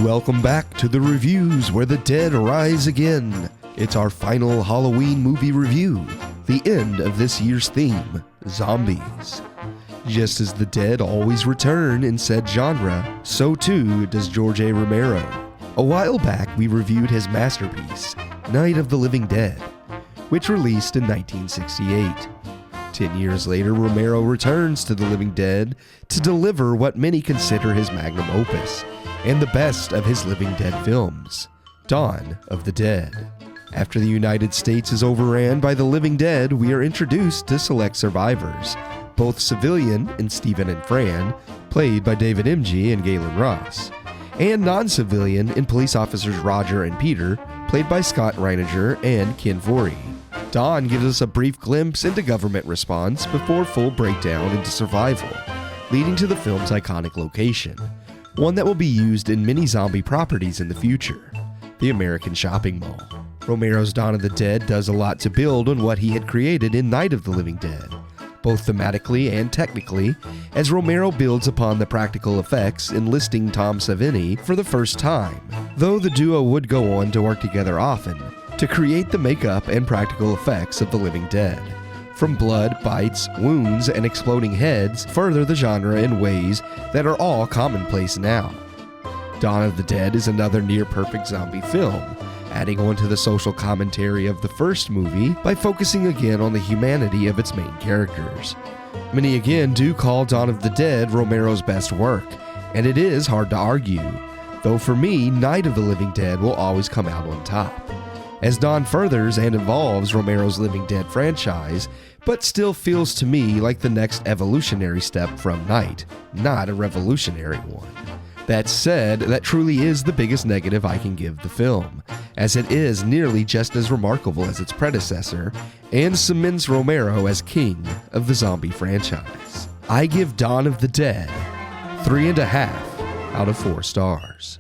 Welcome back to the reviews where the dead rise again. It's our final Halloween movie review, the end of this year's theme, zombies. Just as the dead always return in said genre, so too does George A. Romero. A while back we reviewed his masterpiece, Night of the Living Dead, which released in 1968. 10 years later, Romero returns to The Living Dead to deliver what many consider his magnum opus, and the best of his Living Dead films, Dawn of the Dead. After the United States is overran by the Living Dead, we are introduced to select survivors, both civilian in Stephen and Fran, played by David Emge and Galen Ross, and non-civilian in police officers Roger and Peter, played by Scott Reiniger and Ken Foree. Dawn gives us a brief glimpse into government response before full breakdown into survival, leading to the film's iconic location, one that will be used in many zombie properties in the future, the American Shopping Mall. Romero's Dawn of the Dead does a lot to build on what he had created in Night of the Living Dead, both thematically and technically, as Romero builds upon the practical effects, enlisting Tom Savini for the first time, though the duo would go on to work together often to create the makeup and practical effects of the Living Dead. From blood, bites, wounds, and exploding heads, further the genre in ways that are all commonplace now. Dawn of the Dead is another near-perfect zombie film, adding on to the social commentary of the first movie by focusing again on the humanity of its main characters. Many again do call Dawn of the Dead Romero's best work, and it is hard to argue, though for me, Night of the Living Dead will always come out on top, as Dawn furthers and evolves Romero's Living Dead franchise, but still feels to me like the next evolutionary step from Night, not a revolutionary one. That said, that truly is the biggest negative I can give the film, as it is nearly just as remarkable as its predecessor, and cements Romero as king of the zombie franchise. I give Dawn of the Dead 3.5 out of 4 stars.